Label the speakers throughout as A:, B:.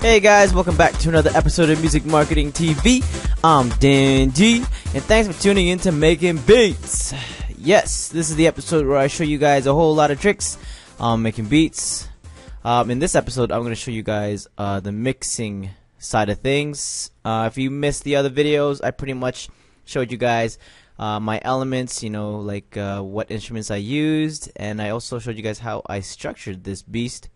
A: Hey guys, welcome back to another episode of Music Marketing TV. I'm Dan G, and thanks for tuning in to Making Beats. Yes, this is the episode where I show you guys a whole lot of tricks on making beats. In this episode, I'm going to show you guys the mixing side of things. If you missed the other videos, I pretty much showed you guys my elements, like what instruments I used, and I also showed you guys how I structured this beast.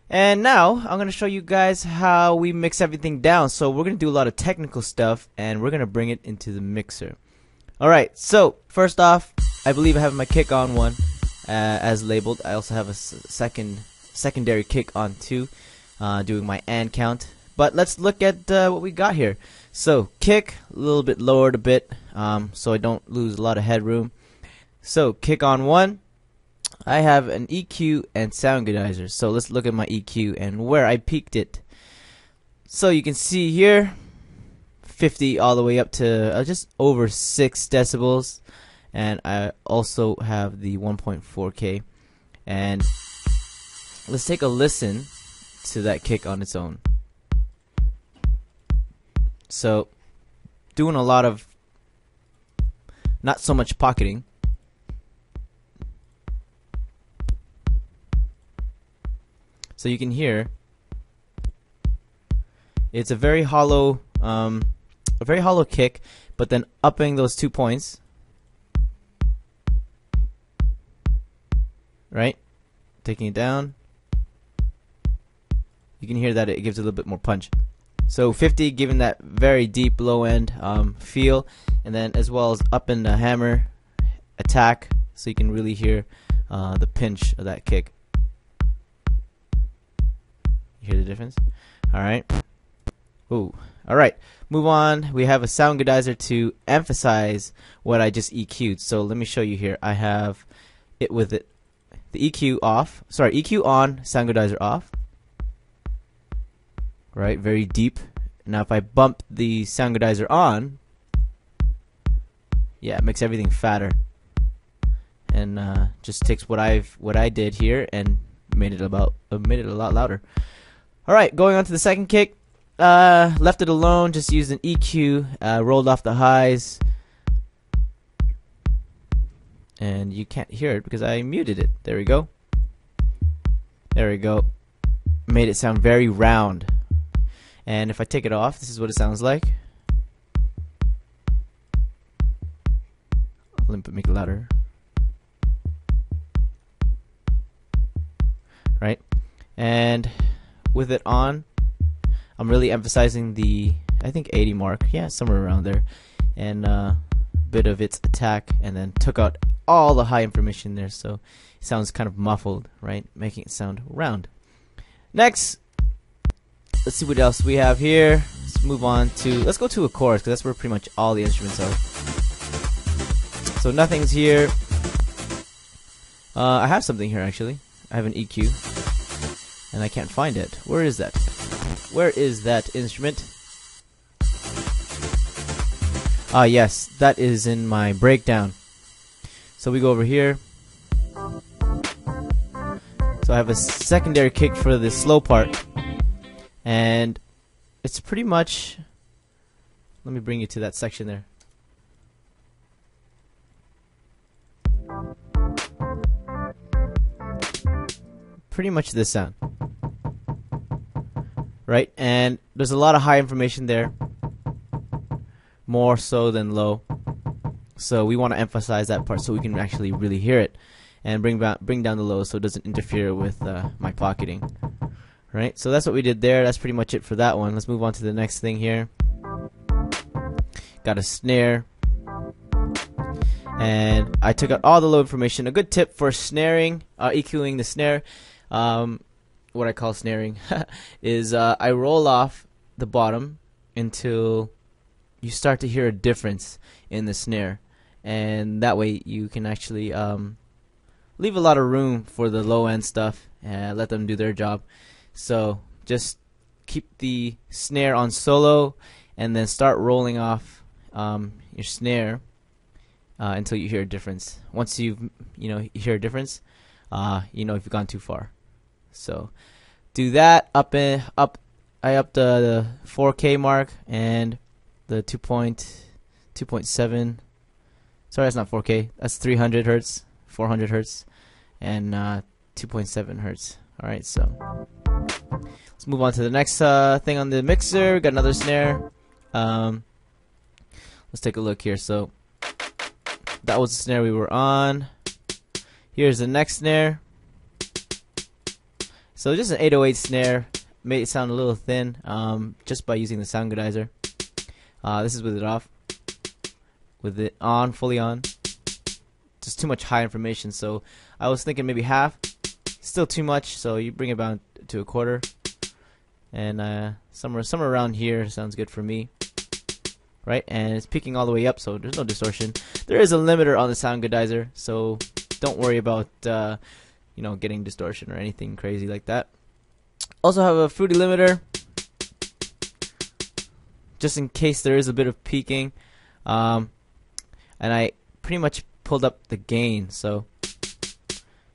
A: And now I'm going to show you guys how we mix everything down. So we're going to do a lot of technical stuff, and we're going to bring it into the mixer. Alright, so first off, I believe I have my kick on one as labeled. I also have a secondary kick on two, doing my and count. But let's look at what we got here. So kick, a little bit lowered a bit, so I don't lose a lot of headroom. So kick on one. I have an EQ and sound goodizer. So let's look at my EQ and where I peaked it. So you can see here 50 all the way up to just over 6 decibels, and I also have the 1.4K. And let's take a listen to that kick on its own. So doing a lot of not so much pocketing. So you can hear it's a very hollow kick, but then upping those 2 points, right? Taking it down, you can hear that it gives a little bit more punch. So 50 giving that very deep low end feel, and then as well as upping the hammer attack, so you can really hear the pinch of that kick. Hear the difference? Alright. Ooh. Alright. Move on. We have a sound goodizer to emphasize what I just EQ'd. So let me show you here. I have it with the EQ off. Sorry, EQ on, sound goodizer off. Right, very deep. Now if I bump the sound goodizer on, yeah, it makes everything fatter. And just takes what I did here and made it a lot louder. Alright, going on to the second kick. Left it alone, just used an EQ, rolled off the highs. And you can't hear it because I muted it. There we go. There we go. Made it sound very round. And if I take it off, this is what it sounds like. Let me make it louder. Right? And with it on, I'm really emphasizing the, I think 80 mark, yeah, somewhere around there, and a bit of its attack, and then took out all the high information there, so it sounds kind of muffled, right, making it sound round. Next, let's see what else we have here. Let's go to a chorus, because that's where pretty much all the instruments are. So nothing's here. I have something here actually. I have an EQ. And I can't find it. Where is that? Where is that instrument? Ah, yes, that is in my breakdown. So we go over here. So I have a secondary kick for the slow part. And it's pretty much, let me bring you to that section there. Pretty much this sound. Right, and there's a lot of high information there, more so than low. So we want to emphasize that part so we can actually really hear it, and bring down the low so it doesn't interfere with my pocketing. Right, so that's what we did there. That's pretty much it for that one. Let's move on to the next thing here. Got a snare, and I took out all the low information. A good tip for snaring, EQing the snare. What I call snaring is I roll off the bottom until you start to hear a difference in the snare, and that way you can actually leave a lot of room for the low end stuff and let them do their job. So just keep the snare on solo and then start rolling off your snare until you hear a difference. Once you hear a difference, if you've gone too far. So do that, up I upped the 4K mark and the 2.7. Sorry, that's not 4K. That's 300 hertz, 400 hertz, and 2.7 hertz. All right, so let's move on to the next thing on the mixer. Got another snare. Let's take a look here. So that was the snare we were on. Here's the next snare. So just an 808 snare. Made it sound a little thin just by using the sound goodizer. This is with it off. With it on, fully on. Just too much high information, so I was thinking maybe half. Still too much, so you bring it down to a quarter. And somewhere around here sounds good for me. Right, and it's peaking all the way up, so there's no distortion. There is a limiter on the sound goodizer, so don't worry about you know, getting distortion or anything crazy like that. Also have a fruity limiter, just in case there is a bit of peaking. And I pretty much pulled up the gain, so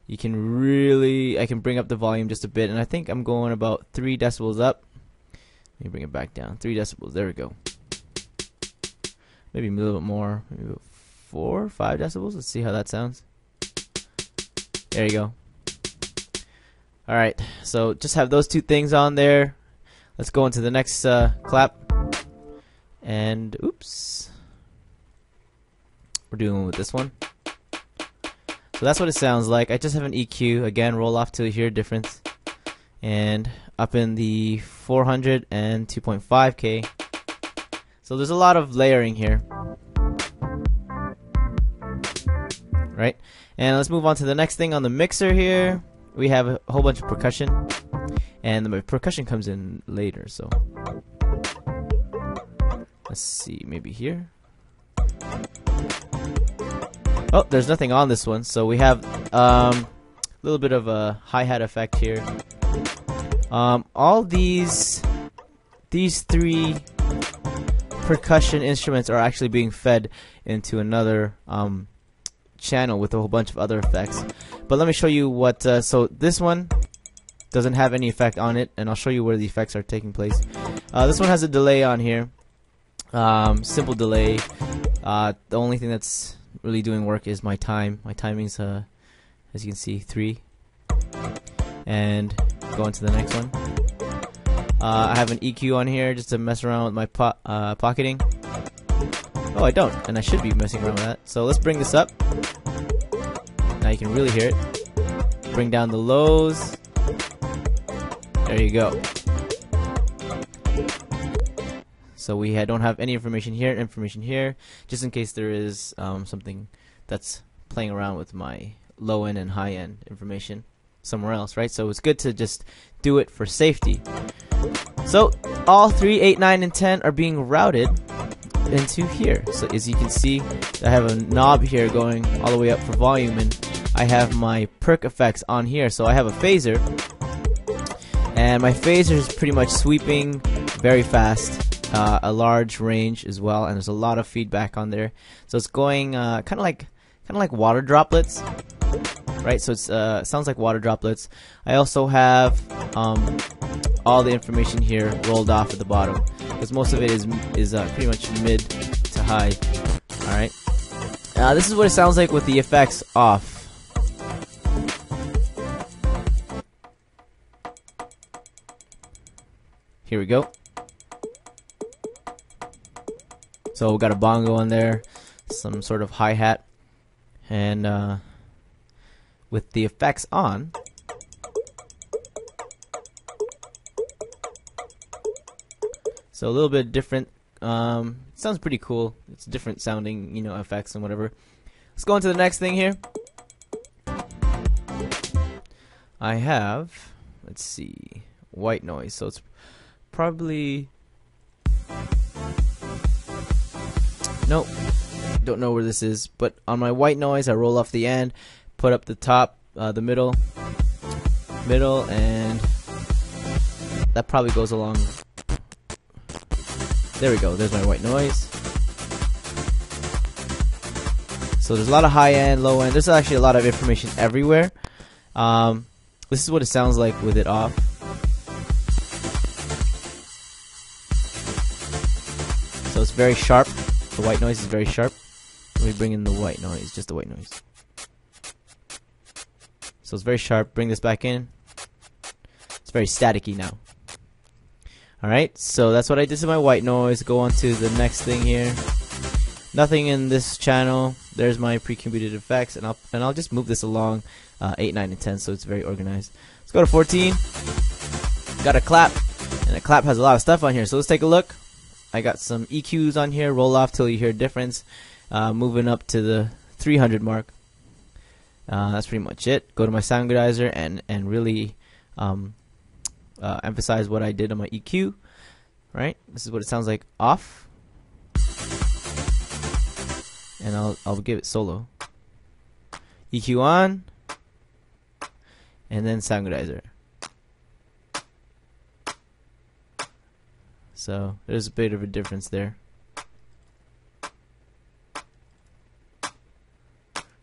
A: you can really, I can bring up the volume just a bit, and I think I'm going about 3 decibels up. Let me bring it back down. 3 decibels. There we go. Maybe a little bit more. Maybe about 4 or 5 decibels. Let's see how that sounds. There you go. Alright, so just have those two things on there. Let's go into the next clap. And oops. We're doing with this one. So that's what it sounds like. I just have an EQ. Again, roll off till you hear a difference. And up in the 400 and 2.5K. So there's a lot of layering here. Right? And let's move on to the next thing on the mixer here. We have a whole bunch of percussion. And the percussion comes in later, so let's see, maybe here. Oh, there's nothing on this one, so we have a little bit of a hi-hat effect here. All these 3 percussion instruments are actually being fed into another channel with a whole bunch of other effects. But let me show you what. So this one doesn't have any effect on it, and I'll show you where the effects are taking place. This one has a delay on here, simple delay. The only thing that's really doing work is my time. My timing's as you can see 3. And go into the next one. I have an EQ on here just to mess around with my pocketing. Oh, I don't, and I should be messing around with that. So let's bring this up. Now you can really hear it. Bring down the lows. There you go. So we don't have any information here, just in case there is something that's playing around with my low end and high end information somewhere else, right? So it's good to just do it for safety. So all 3, 8, 9, and 10 are being routed into here. So as you can see, I have a knob here going all the way up for volume, and I have my perk effects on here. So I have a phaser, and my phaser is pretty much sweeping very fast. A large range as well, and there's a lot of feedback on there. So it's going kind of like water droplets, right? So it's sounds like water droplets. I also have all the information here rolled off at the bottom, because most of it is pretty much mid to high. All right. This is what it sounds like with the effects off. Here we go. So we got a bongo on there, some sort of hi-hat, and with the effects on, so a little bit different. Sounds pretty cool. It's different sounding, you know, effects and whatever. Let's go on to the next thing here. I have, let's see, white noise. So it's probably, nope, don't know where this is, but on my white noise I roll off the end, put up the top, the middle, and that probably goes along. There we go, there's my white noise. So there's a lot of high end, low end, there's actually a lot of information everywhere. This is what it sounds like with it off. it's very sharp. The white noise is very sharp. Let me bring in the white noise, just the white noise. So it's very sharp. Bring this back in. It's very staticky now. Alright, so that's what I did to my white noise. Go on to the next thing here. Nothing in this channel. There's my pre-computed effects, and I'll just move this along 8, 9, and 10, so it's very organized. Let's go to 14. Got a clap, and a clap has a lot of stuff on here. So let's take a look. I got some EQs on here. Roll off till you hear a difference. Moving up to the 300 mark. That's pretty much it. Go to my sound gradizer and really emphasize what I did on my EQ. Right? This is what it sounds like off. And I'll give it solo. EQ on, and then sound gradizer. So there's a bit of a difference there.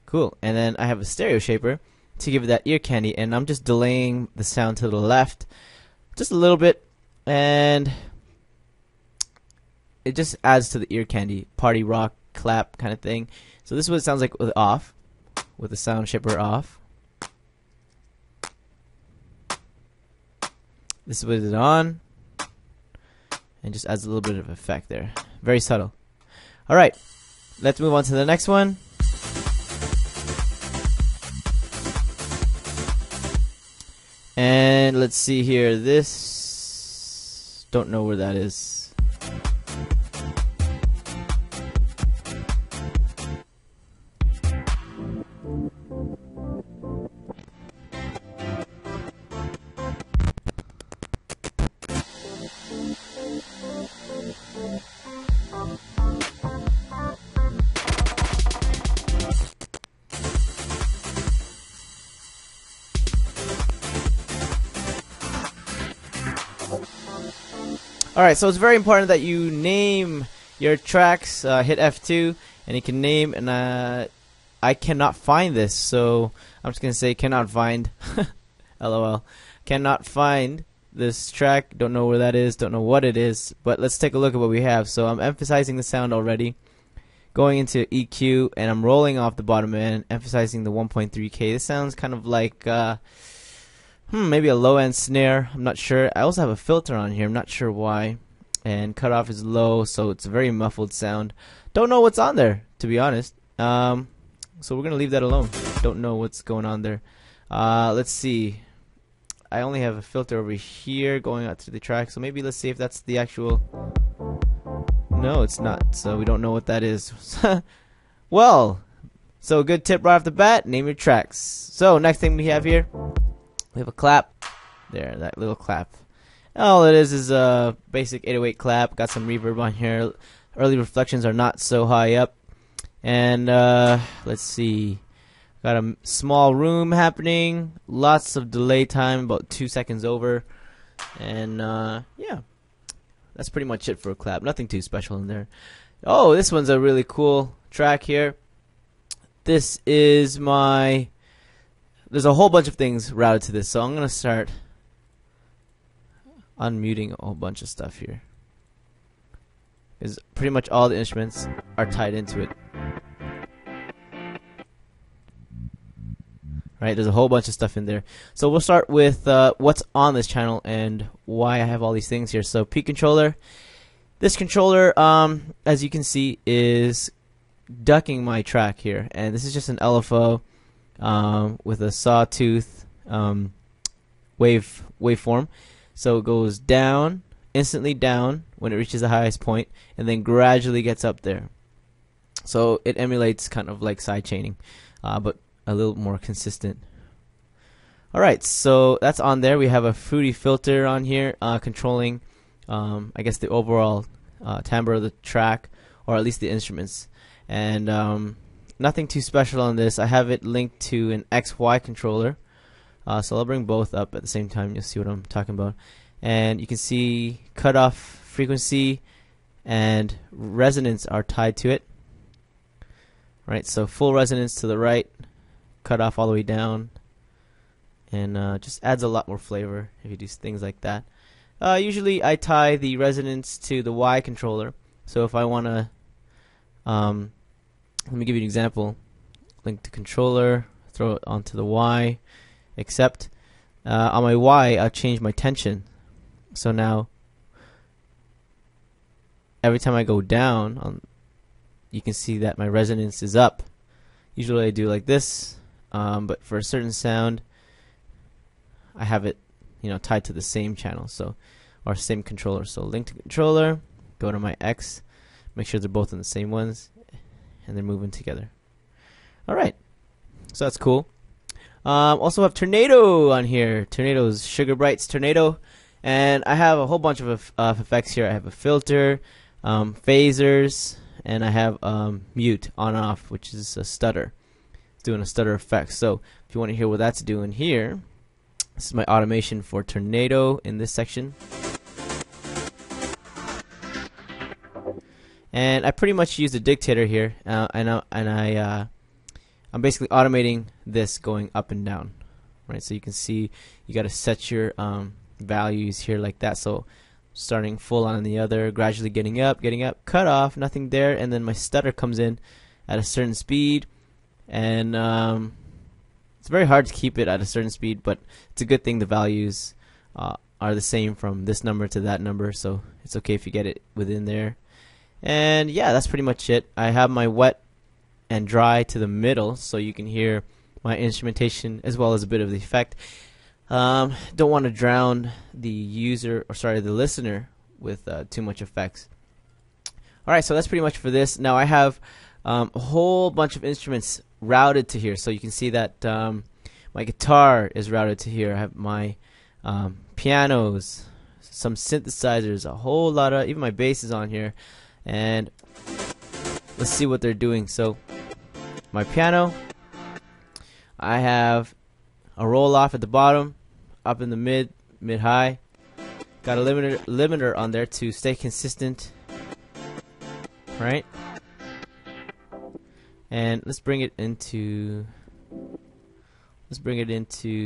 A: Cool. And then I have a stereo shaper to give it that ear candy, and I'm just delaying the sound to the left just a little bit, and it just adds to the ear candy, party rock clap kind of thing. So this is what it sounds like with off, with the sound shaper off. This is with it on, and just adds a little bit of effect there. Very subtle. Alright, let's move on to the next one. And let's see here, this, don't know where that is. Alright, so it's very important that you name your tracks. Hit F2 and you can name, and I cannot find this, so I'm just going to say cannot find. LOL. Cannot find this track. Don't know where that is, don't know what it is, but let's take a look at what we have. So I'm emphasizing the sound already. Going into EQ, and I'm rolling off the bottom end, emphasizing the 1.3K. This sounds kind of like maybe a low-end snare. I'm not sure. I also have a filter on here. I'm not sure why. And cutoff is low, so it's a very muffled sound. Don't know what's on there, to be honest. So we're going to leave that alone. Don't know what's going on there. Let's see. I only have a filter over here going out to the track, so maybe let's see if that's the actual... No, it's not. So we don't know what that is. Well, so a good tip right off the bat, name your tracks. So next thing we have here, we have a clap. There, that little clap. All it is a basic 808 clap. Got some reverb on here. Early reflections are not so high up. And let's see. Got a small room happening. Lots of delay time, about 2 seconds over. And yeah, that's pretty much it for a clap. Nothing too special in there. Oh, this one's a really cool track here. This is my... There's a whole bunch of things routed to this, so I'm going to start unmuting a whole bunch of stuff here. Because pretty much all the instruments are tied into it. Right, there's a whole bunch of stuff in there. So we'll start with what's on this channel and why I have all these things here. So P controller. This controller, as you can see, is ducking my track here. And this is just an LFO with a sawtooth waveform. So it goes down, instantly down when it reaches the highest point, and then gradually gets up there. So it emulates kind of like sidechaining, but a little more consistent. Alright, so that's on there. We have a fruity filter on here controlling I guess the overall timbre of the track, or at least the instruments. And nothing too special on this. I have it linked to an XY controller, so I'll bring both up at the same time. You'll see what I'm talking about. And you can see cutoff, frequency, and resonance are tied to it. Right, so full resonance to the right, cut off all the way down, and just adds a lot more flavor if you do things like that. Usually I tie the resonance to the Y controller, So if I want to, let me give you an example. Link to controller, throw it onto the Y, except on my Y I'll change my tension. So now every time I go down, you can see that my resonance is up. Usually I do like this, but for a certain sound I have it, you know, tied to the same channel, so, or same controller. So link to controller, go to my X, make sure they're both in the same ones, and they're moving together. Alright, so that's cool. Also have Tornado on here. Tornado's Sugar Bytes Tornado, and I have a whole bunch of effects here. I have a filter, phasers, and I have mute on and off, which is a stutter. It's doing a stutter effect. So if you want to hear what that's doing here, this is my automation for Tornado in this section. And I pretty much use a dictator here, I'm basically automating this going up and down, right? So you can see you got to set your values here like that. So starting full on the other, gradually getting up, cut off, nothing there, and then my stutter comes in at a certain speed, and it's very hard to keep it at a certain speed, but it's a good thing the values are the same from this number to that number, so it's okay if you get it within there. And yeah, that's pretty much it. I have my wet and dry to the middle, so you can hear my instrumentation as well as a bit of the effect. Don't want to drown the listener with too much effects. Alright, so that's pretty much for this. Now I have a whole bunch of instruments routed to here, so you can see that my guitar is routed to here. I have my pianos, some synthesizers, a whole lot of, even my bass is on here, and let's see what they're doing. So my piano, I have a roll off at the bottom, up in the mid high, got a limiter on there to stay consistent, right? And let's bring it into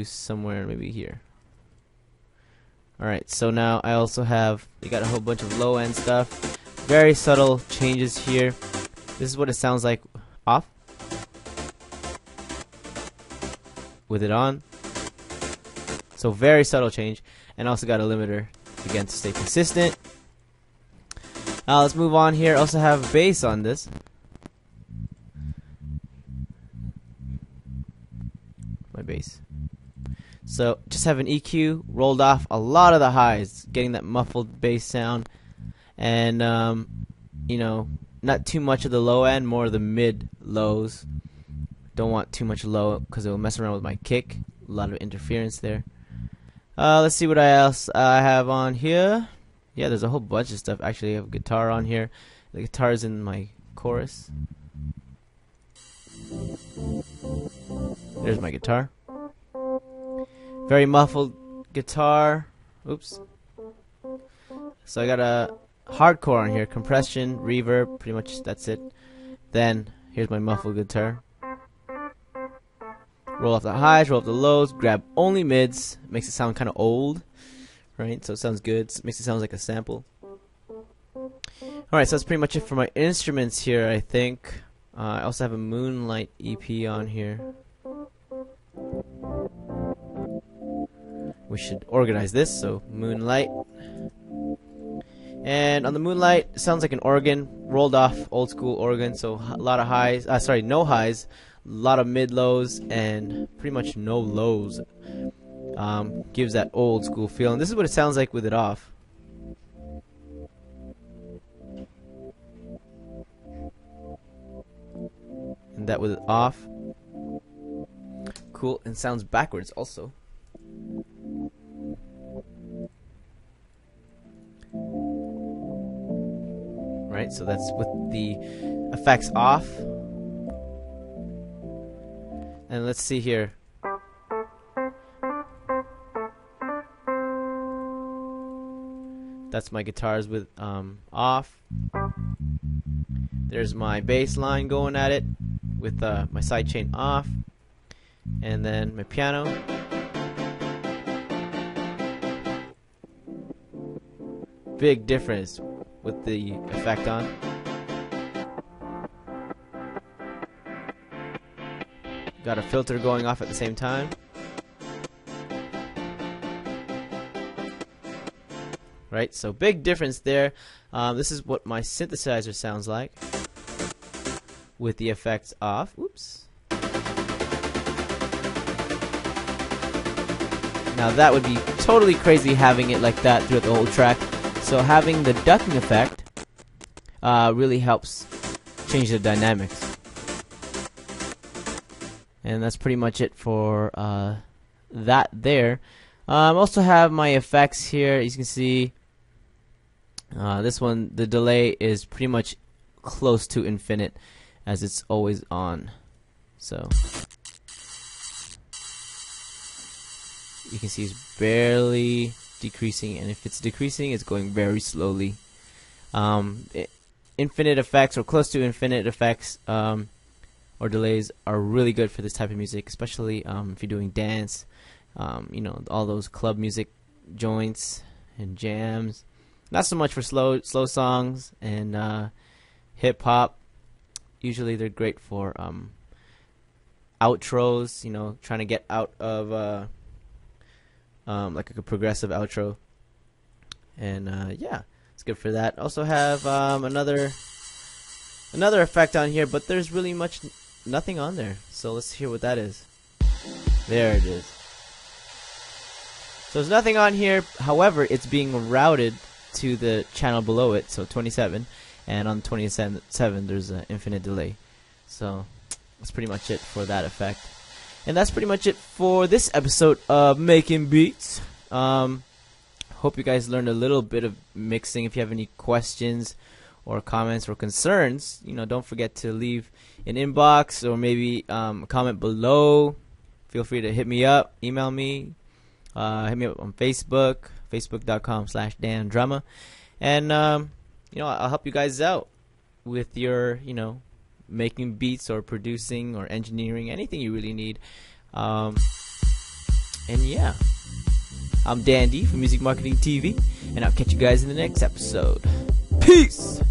A: somewhere maybe here. Alright, so now I also have, you got a whole bunch of low end stuff, very subtle changes here. This is what it sounds like off with it on. So very subtle change, and also got a limiter again to stay consistent. Let's move on here. Also have bass on this. My bass. So just have an EQ rolled off a lot of the highs, getting that muffled bass sound, and you know, not too much of the low end, more of the mid lows. Don't want too much low because it will mess around with my kick. A lot of interference there. Let's see what else I have on here. Yeah, there's a whole bunch of stuff. Actually, I have a guitar on here. The guitar is in my chorus. There's my guitar. Very muffled guitar. Oops. So I got a hardcore on here. Compression, reverb, pretty much that's it. Then here's my muffled guitar. Roll off the highs, roll off the lows, grab only mids. Makes it sound kind of old, right? So it sounds good. Makes it sound like a sample. Alright, so that's pretty much it for my instruments here, I think. I also have a Moonlight EP on here. We should organize this, so Moonlight. And on the Moonlight, it sounds like an organ, rolled off old school organ, so a lot of highs, no highs, a lot of mid lows, and pretty much no lows. Gives that old school feel, and this is what it sounds like with it off. And that with it off. Cool, and sounds backwards also. Right, so that's with the effects off. And let's see here. That's my guitars with off. There's my bass line going at it with my sidechain off. And then my piano. Big difference. with the effect on. Got a filter going off at the same time. Right, so big difference there. This is what my synthesizer sounds like with the effects off. Oops. Now that would be totally crazy having it like that throughout the whole track. So having the ducking effect really helps change the dynamics. And that's pretty much it for that there. Also have my effects here. As you can see, this one, the delay is pretty much close to infinite, as it's always on. So you can see it's barely decreasing, and if it's decreasing, it's going very slowly. Infinite effects, or close to infinite effects, or delays, are really good for this type of music, especially if you're doing dance, you know, all those club music joints and jams. Not so much for slow songs and hip hop. Usually they're great for outros, you know, trying to get out of like a progressive outro. And yeah, it's good for that. Also have another effect on here, but there's really nothing on there. So let's hear what that is. There it is. So there's nothing on here. However, it's being routed to the channel below it, so 27, and on 27 there's an infinite delay. So that's pretty much it for that effect. And that's pretty much it for this episode of Making Beats. Hope you guys learned a little bit of mixing. If you have any questions or comments or concerns, you know, don't forget to leave an inbox or maybe a comment below. Feel free to hit me up, email me, hit me up on Facebook, facebook.com/DanDrama, and you know, I'll help you guys out with your, you know, making beats or producing or engineering, anything you really need. And yeah, I'm Dan D from Music Marketing TV, and I'll catch you guys in the next episode. Peace!